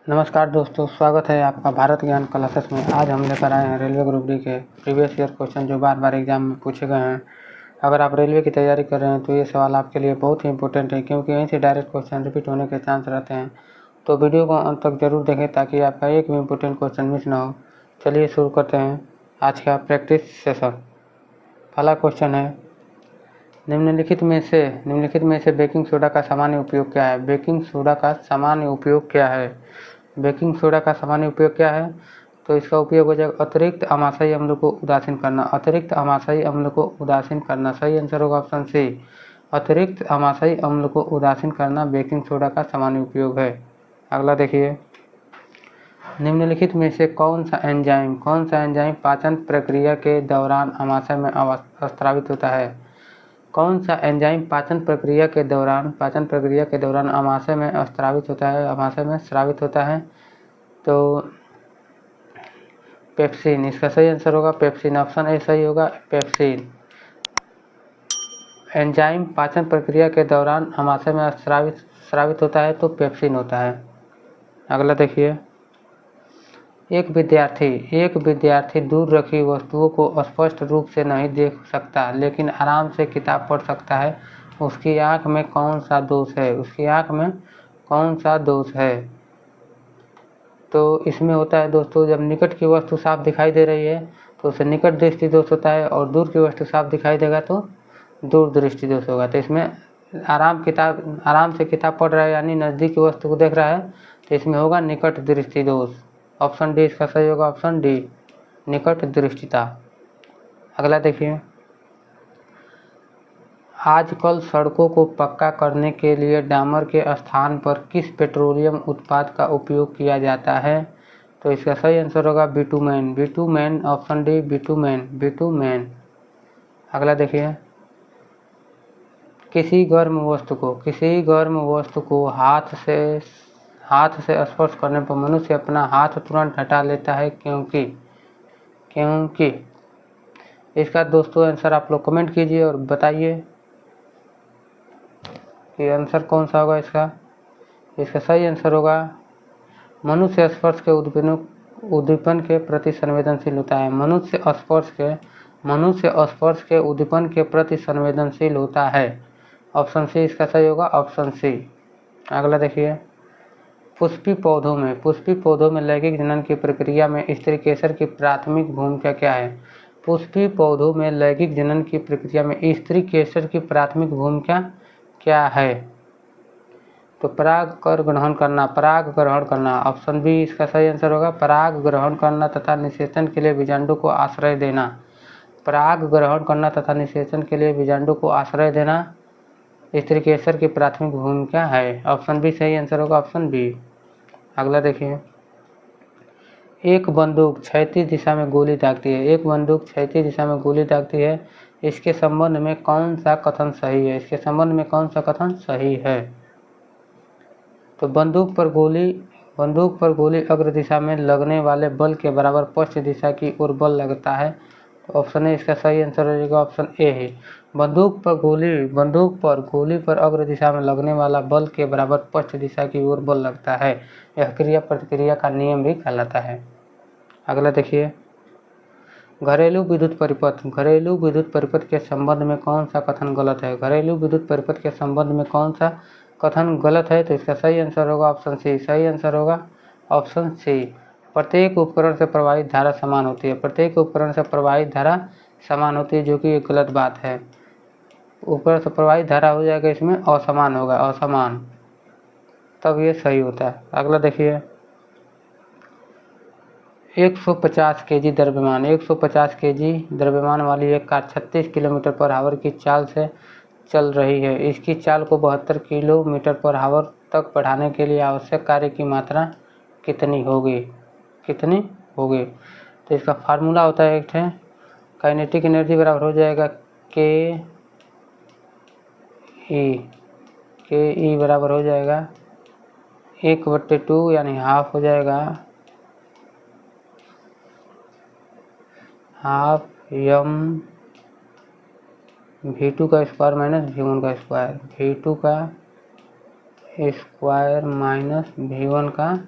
नमस्कार दोस्तों, स्वागत है आपका भारत ज्ञान क्लासेस में। आज हम लेकर आए हैं रेलवे ग्रुप डी के प्रीवियस ईयर क्वेश्चन जो बार बार एग्जाम में पूछे गए हैं। अगर आप रेलवे की तैयारी कर रहे हैं तो ये सवाल आपके लिए बहुत ही इंपॉर्टेंट है, क्योंकि यहीं से डायरेक्ट क्वेश्चन रिपीट होने के चांस रहते हैं। तो वीडियो को अंत तक जरूर देखें ताकि आपका एक भी इंपॉर्टेंट क्वेश्चन मिस ना हो। चलिए शुरू करते हैं आज का प्रैक्टिस सेशन। पहला क्वेश्चन है, निम्नलिखित में से बेकिंग सोडा का सामान्य उपयोग क्या है? बेकिंग सोडा का सामान्य उपयोग क्या है? बेकिंग सोडा का सामान्य उपयोग क्या है? तो इसका उपयोग हो जाएगा अतिरिक्त अमाशयी अम्ल को उदासीन करना। अतिरिक्त अमाशयी अम्ल को उदासीन करना सही आंसर होगा ऑप्शन सी। अतिरिक्त अमाशयी अम्ल को उदासीन करना बेकिंग सोडा का सामान्य उपयोग है। अगला देखिए, निम्नलिखित में से कौन सा एंजाइम पाचन प्रक्रिया के दौरान अमाशय में स्रावित होता है? कौन सा एंजाइम पाचन प्रक्रिया के दौरान अमाशय में स्रावित होता है? तो पेप्सिन इसका सही आंसर होगा। पेप्सिन ऑप्शन ए सही होगा, पेप्सिन। एंजाइम पाचन प्रक्रिया के दौरान अमाशय में स्रावित होता है तो पेप्सिन होता है। अगला देखिए, एक विद्यार्थी दूर रखी वस्तुओं को स्पष्ट रूप से नहीं देख सकता लेकिन आराम से किताब पढ़ सकता है। उसकी आंख में कौन सा दोष है? तो इसमें होता है दोस्तों, जब निकट की वस्तु साफ दिखाई दे रही है तो उसे निकट दृष्टि दोष होता है, और दूर की वस्तु साफ दिखाई देगा तो दूर दृष्टि दोष होगा। तो इसमें आराम से किताब पढ़ रहा है यानी नज़दीक की वस्तु को देख रहा है, तो इसमें होगा निकट दृष्टि दोष। ऑप्शन डी इसका सही होगा, ऑप्शन डी निकट दृष्टिता। अगला देखिए, आजकल सड़कों को पक्का करने के लिए डामर के स्थान पर किस पेट्रोलियम उत्पाद का उपयोग किया जाता है? तो इसका सही आंसर होगा बिटुमेन। Option D bitumen. अगला देखिए, किसी गर्म वस्तु को हाथ से स्पर्श करने पर मनुष्य अपना हाथ तुरंत हटा लेता है क्योंकि इसका दोस्तों आंसर आप लोग कमेंट कीजिए और बताइए कि आंसर कौन सा होगा इसका। सही आंसर होगा, मनुष्य स्पर्श के उद्दीपन के प्रति संवेदनशील होता है। मनुष्य स्पर्श के उद्दीपन के प्रति संवेदनशील होता है। ऑप्शन सी इसका सही होगा, ऑप्शन सी। अगला देखिए, पुष्पी पौधों में लैंगिक जनन की प्रक्रिया में स्त्री केसर की प्राथमिक भूमिका क्या है? पुष्पी पौधों में लैंगिक जनन की प्रक्रिया में स्त्री केसर की प्राथमिक भूमिका क्या है? तो पराग ग्रहण करना। ऑप्शन बी इसका सही आंसर होगा, पराग ग्रहण करना तथा निषेचन के लिए बीजांडों को आश्रय देना। पराग ग्रहण करना तथा निषेचन के लिए बीजांडों को आश्रय देना स्त्री केसर की प्राथमिक भूमिका है। ऑप्शन बी सही आंसर होगा, ऑप्शन बी। अगला देखिए, एक बंदूक क्षैतिज दिशा में गोली दागती है। इसके संबंध में कौन सा कथन सही है? तो बंदूक पर गोली अग्र दिशा में लगने वाले बल के बराबर पश्चिम दिशा की ओर बल लगता है। तो ऑप्शन ए इसका सही आंसर हो जाएगा, ऑप्शन ए है। बंदूक पर गोली पर अग्र दिशा में लगने वाला बल के बराबर पश्चिम दिशा की ओर बल लगता है। यह क्रिया प्रतिक्रिया का नियम भी कहलाता है। अगला देखिए, घरेलू विद्युत परिपथ के संबंध में कौन सा कथन गलत है? घरेलू विद्युत परिपथ के संबंध में कौन सा कथन गलत है? तो इसका सही आंसर होगा ऑप्शन सी। सही आंसर होगा ऑप्शन सी। प्रत्येक उपकरण से प्रवाहित धारा समान होती है, जो कि एक गलत बात है। उपकरण से प्रवाहित धारा हो जाएगा इसमें असमान होगा, असमान, तब ये सही होता है। अगला देखिए, 150 केजी द्रव्यमान वाली एक कार 36 किलोमीटर पर आवर की चाल से चल रही है। इसकी चाल को 72 किलोमीटर पर आवर तक बढ़ाने के लिए आवश्यक कार्य की मात्रा कितनी होगी? तो इसका फार्मूला होता है, एक है काइनेटिक एनर्जी बराबर हो जाएगा के ई बराबर हो जाएगा 1/2 यानी हाफ हो जाएगा, हाफ यम V2 का स्क्वायर माइनस V1 का स्क्वायर, V2 का स्क्वायर माइनस V1 का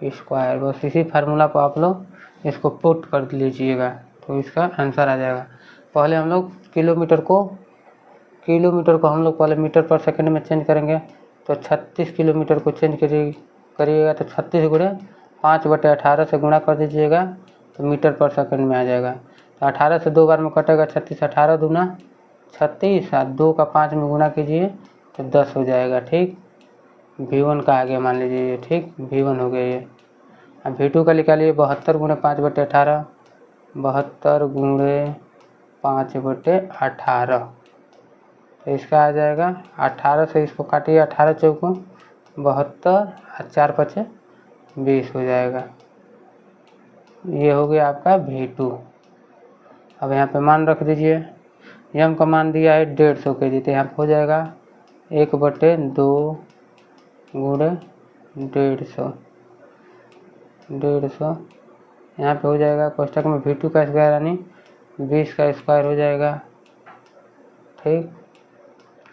स्क्वायर। बस इसी फार्मूला को आप लोग इसको पुट कर लीजिएगा तो इसका आंसर आ जाएगा। पहले हम लोग किलोमीटर को हम लोग पहले मीटर पर सेकंड में चेंज करेंगे तो 36 किलोमीटर को चेंज करिएगा तो 36 गुणे 5/18 से गुणा कर दीजिएगा तो मीटर पर सेकंड में आ जाएगा। तो 18 से 2 बार में कटेगा 36, 18 दूना 36 और 2 का 5 में गुणा कीजिए तो 10 हो जाएगा। ठीक, V1 का आगे मान लीजिए ये। ठीक, V1 हो गया ये। अब V2 का निकालिए 72 गुणे 5/18, 72 गुणे 5/18 तो इसका आ जाएगा 18 से इसको काटिए, 18 चौको 72 और 4 पचे 20 हो जाएगा। ये हो गया आपका V2। अब यहाँ पे मान रख दीजिए, यम का मान दिया है 150 kg तो यहाँ पे हो जाएगा 1/2 गुणे 150 यहाँ पे हो जाएगा कोष्टक में V2 का स्क्वायर यानी 20 का स्क्वायर हो जाएगा। ठीक,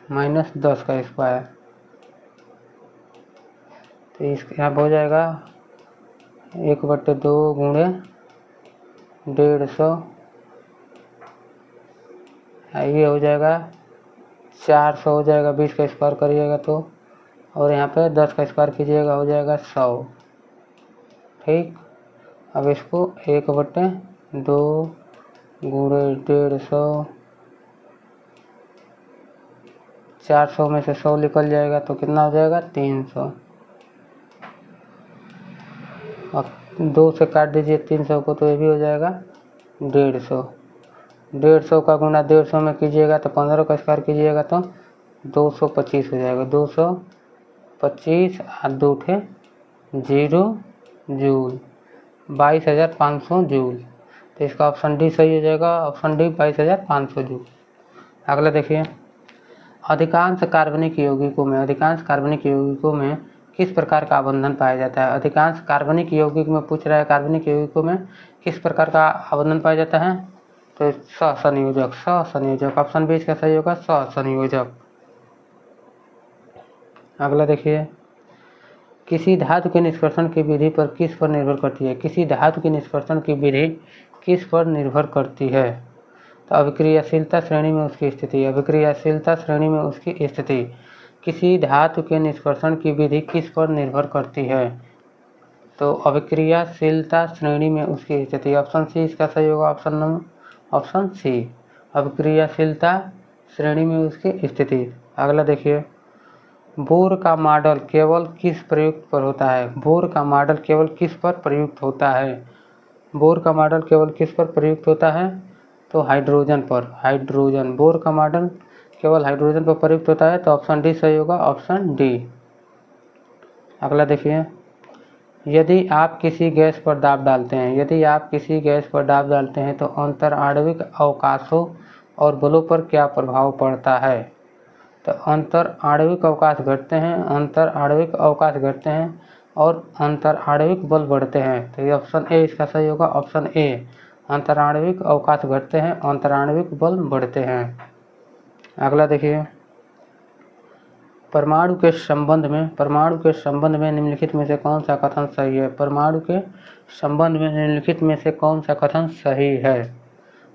माइनस 10 का स्क्वायर तो इस यहाँ पर हो जाएगा 1/2 गुणे 150 ये हो जाएगा 400 हो जाएगा। 20 का स्क्वायर करिएगा तो, और यहाँ पे 10 का स्क्वायर कीजिएगा हो जाएगा 100। ठीक, अब इसको 1/2 गुणे 150, 400 में से 100 निकल जाएगा तो कितना हो जाएगा 300। अब 2 से काट दीजिए 300 को तो ये भी हो जाएगा 150। 150 का गुना 150 में कीजिएगा तो 15 का स्क्वायर कीजिएगा तो 225 हो जाएगा। 225 और 2 थे 0 जूल, 22,500 जूल। तो इसका ऑप्शन डी सही हो जाएगा। Option D 22,500 joule. अगला देखिए, अधिकांश कार्बनिक यौगिकों में किस प्रकार का आबंधन पाया जाता है। अधिकांश कार्बनिक यौगिक में पूछ रहा है, कार्बनिक यौगिकों में किस प्रकार का आबंधन पाया जाता है तो सहसंयोजक। ऑप्शन बी इसका सही होगा, सहसंयोजक। अगला देखिए, किसी धातु के निष्कर्षण की विधि पर किस पर निर्भर करती है। किसी धातु की निष्कर्षण की विधि किस पर निर्भर करती है तो अभिक्रियाशीलता श्रेणी में उसकी स्थिति। अभिक्रियाशीलता श्रेणी में उसकी स्थिति। किसी धातु के निष्कर्षण की विधि किस पर निर्भर करती है तो अभिक्रियाशीलता श्रेणी में उसकी स्थिति। ऑप्शन सी इसका सही होगा। ऑप्शन सी, अभिक्रियाशीलता श्रेणी में उसकी स्थिति। अगला देखिए, बोर का मॉडल केवल किस प्रयुक्त पर होता है। बोर का मॉडल केवल किस पर प्रयुक्त होता है। बोर का मॉडल केवल किस पर प्रयुक्त होता है तो हाइड्रोजन पर। हाइड्रोजन, बोर का मॉडल केवल हाइड्रोजन पर प्रयुक्त होता है तो ऑप्शन डी सही होगा। Option D. अगला देखिए, यदि आप किसी गैस पर दाब डालते हैं तो अंतर आणविक अवकाशों और बलों पर क्या प्रभाव पड़ता है तो अंतर आणविक अवकाश घटते हैं और अंतर आणविक बल बढ़ते हैं। तो ये ऑप्शन ए इसका सही होगा। ऑप्शन ए, अंतर आणविक अवकाश घटते हैं, अंतर आणविक बल बढ़ते हैं। अगला देखिए, परमाणु के संबंध में निम्नलिखित में से कौन सा कथन सही है। परमाणु के संबंध में निम्नलिखित में से कौन सा कथन सही है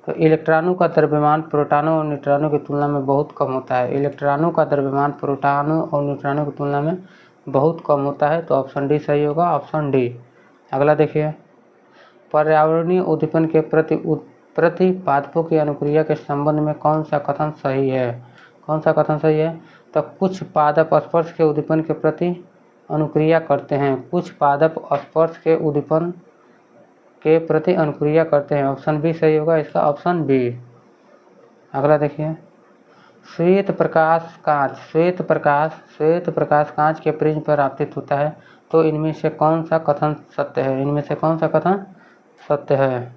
तो इलेक्ट्रॉनों का द्रव्यमान प्रोटॉनों और न्यूट्रॉनों की तुलना में बहुत कम होता है। इलेक्ट्रॉनों का द्रव्यमान प्रोटॉनों और न्यूट्रॉनों की तुलना में बहुत कम होता है तो ऑप्शन डी सही होगा। Option D. अगला देखिए, पर्यावरणीय उद्दीपन के प्रतिपादकों की अनुक्रिया के संबंध में कौन सा कथन सही है तो कुछ पादप स्पर्श के उद्दीपन के प्रति अनुक्रिया करते हैं। कुछ पादप स्पर्श के उद्दीपन के प्रति अनुक्रिया करते हैं। ऑप्शन बी सही होगा इसका। Option B. अगला देखिए, श्वेत प्रकाश कांच के प्रिज्म पर आपतित होता है तो इनमें से कौन सा कथन सत्य है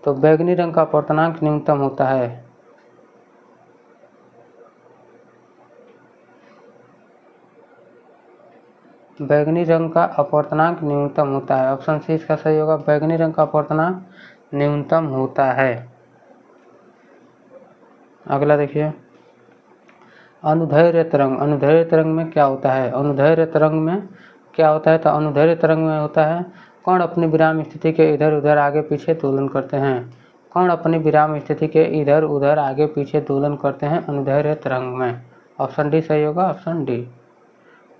तो बैंगनी रंग का अपवर्तनांक न्यूनतम होता है। बैंगनी रंग का अपवर्तनांक न्यूनतम होता है। ऑप्शन सी इसका सही होगा। बैंगनी रंग का अपवर्तनांक न्यूनतम होता है। अगला देखिए, अनुदैर्ध्य तरंग में क्या होता है। अनुदैर्ध्य तरंग में क्या होता है, तो अनुदैर्ध्य तरंग में होता है। कण अपनी विराम स्थिति के इधर उधर आगे पीछे दोलन करते हैं। कण अपनी विराम स्थिति के इधर उधर आगे पीछे दोलन करते हैं अनुदैर्ध्य तरंग में। ऑप्शन डी सही होगा, ऑप्शन डी।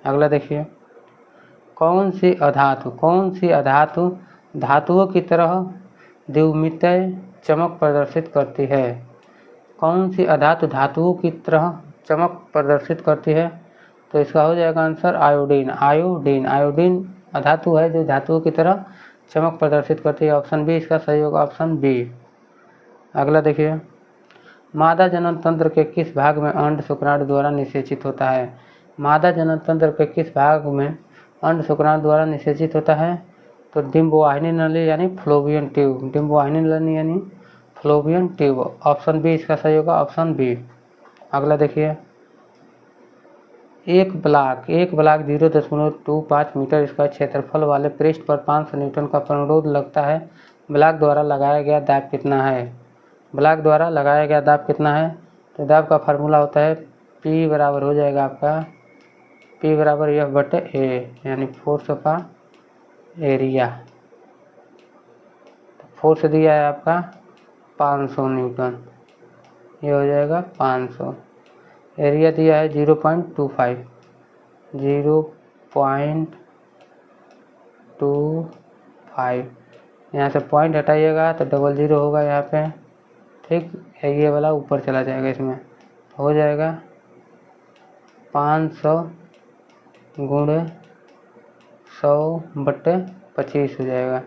अगला देखिए, कौन सी अधातु धातुओं की तरह द्विमितीय चमक प्रदर्शित करती है। कौन सी अधातु धातुओं की तरह चमक प्रदर्शित करती है, तो इसका हो जाएगा आंसर आयोडीन। आयोडीन अधातु है जो धातुओं की तरह चमक प्रदर्शित करती है। ऑप्शन बी इसका सही होगा, ऑप्शन बी। अगला देखिए, मादा जनन तंत्र के किस भाग में अंड शुक्राणु द्वारा निषेचित होता है। मादा जनन तंत्र के किस भाग में अंड शुक्राणु द्वारा निषेचित होता है, तो डिम्बवाहिनी नली यानी फ्लोबियन ट्यूब। डिम्बवाहिनी नली यानी फ्लोबियन ट्यूब। ऑप्शन बी इसका सही होगा, ऑप्शन बी। अगला देखिए, एक ब्लॉक 0.25 मीटर स्क्वायर क्षेत्रफल वाले पृष्ठ पर 500 न्यूटन का प्रतिरोध लगता है। ब्लॉक द्वारा लगाया गया दाब कितना है। ब्लॉक द्वारा लगाया गया दाब कितना है, तो दाब का फार्मूला होता है P बराबर हो जाएगा आपका P बराबर F/A यानी फोर्स का एरिया। फोर्स दिया है आपका 500 न्यूटन, ये हो जाएगा 500। एरिया दिया है 0.25 यहाँ से पॉइंट हटाइएगा तो 00 होगा यहाँ पे, ठीक। ये वाला ऊपर चला जाएगा, इसमें हो जाएगा 500 गुणे 100/25 हो जाएगा।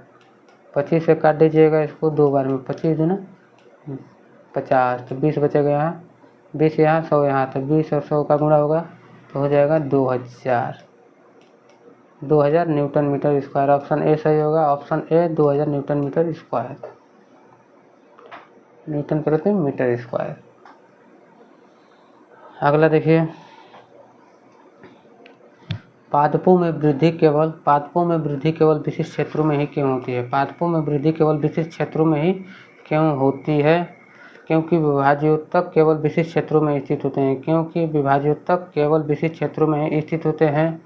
25 से काट दीजिएगा इसको 2 बार में, 25 दूना 50, तो 20 बचेगा यहाँ, 20 यहाँ 100 यहाँ, तो 20 और 100 का गुणा होगा तो हो जाएगा 2000 newton metre square. Option A सही होगा, option A 2000 newton metre square. Newton प्रति मीटर स्क्वायर। अगला देखिए, पादपों में वृद्धि केवल विशिष्ट क्षेत्रों में ही क्यों होती है। पादपों में वृद्धि केवल विशिष्ट क्षेत्रों में ही क्यों होती है, क्योंकि विभाज्योतक केवल विशिष्ट क्षेत्रों में स्थित होते हैं।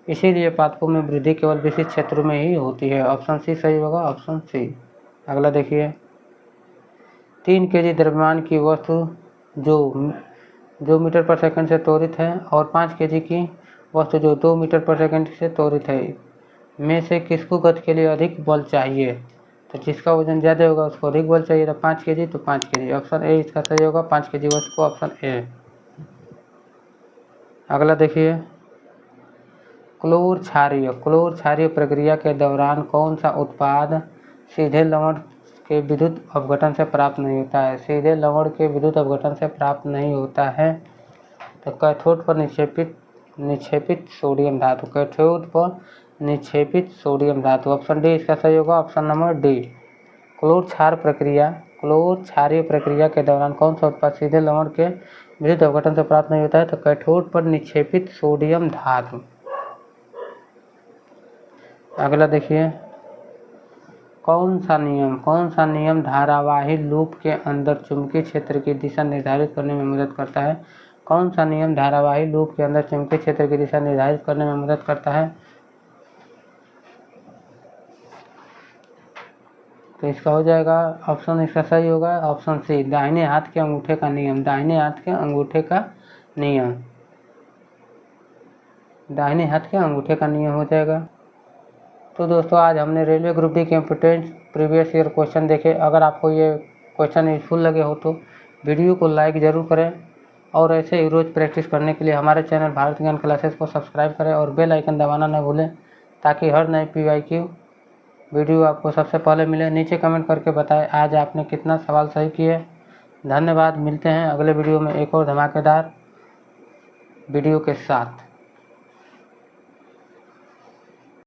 इसीलिए पादपों में वृद्धि केवल विशिष्ट क्षेत्रों में ही होती है। ऑप्शन सी सही होगा, ऑप्शन सी। अगला देखिए, 3 kg द्रव्यमान की वस्तु जो मीटर पर सेकंड से त्वरित है और 5 kg की वस्तु जो 2 मीटर पर सेकंड से त्वरित है, में से किसको गति के लिए अधिक बल चाहिए। तो जिसका वजन ज़्यादा होगा उसको अधिक बल चाहिए, तो 5 kg तो 5 kg। ऑप्शन ए इसका सही होगा, 5 kg वस्तु को, ऑप्शन ए। अगला देखिए, क्लोर क्षारीय प्रक्रिया के दौरान कौन सा उत्पाद सीधे लवण के विद्युत अपघटन से प्राप्त नहीं होता है। सीधे लवण के विद्युत अपघटन से प्राप्त नहीं होता है, तो कैथोड पर निक्षेपित सोडियम धातु। ऑप्शन डी इसका सही होगा, ऑप्शन नंबर डी। क्लोर क्षारीय प्रक्रिया के दौरान कौन सा उत्पाद सीधे लवण के विद्युत अपघटन से प्राप्त नहीं होता है, तो कैथोड पर निक्षेपित सोडियम धातु। अगला देखिए, कौन सा नियम धारावाही लूप के अंदर चुंबकीय क्षेत्र की दिशा निर्धारित करने में मदद करता है। कौन सा नियम धारावाही लूप के अंदर चुंबकीय क्षेत्र की दिशा निर्धारित करने में मदद करता है, तो इसका हो जाएगा ऑप्शन इसका सही होगा, ऑप्शन सी, दाहिने हाथ के अंगूठे का नियम। दाहिने हाथ के अंगूठे का नियम हो जाएगा। तो दोस्तों, आज हमने रेलवे ग्रुप डी के इम्पोर्टेंट प्रीवियस ईयर क्वेश्चन देखे। अगर आपको ये क्वेश्चन यूजफुल लगे हो तो वीडियो को लाइक ज़रूर करें, और ऐसे ही रोज़ प्रैक्टिस करने के लिए हमारे चैनल भारत ज्ञान क्लासेस को सब्सक्राइब करें और बेल आइकन दबाना न भूलें, ताकि हर नए PYQ वीडियो आपको सबसे पहले मिले। नीचे कमेंट करके बताएं आज आपने कितना सवाल सही किए। धन्यवाद। मिलते हैं अगले वीडियो में एक और धमाकेदार वीडियो के साथ।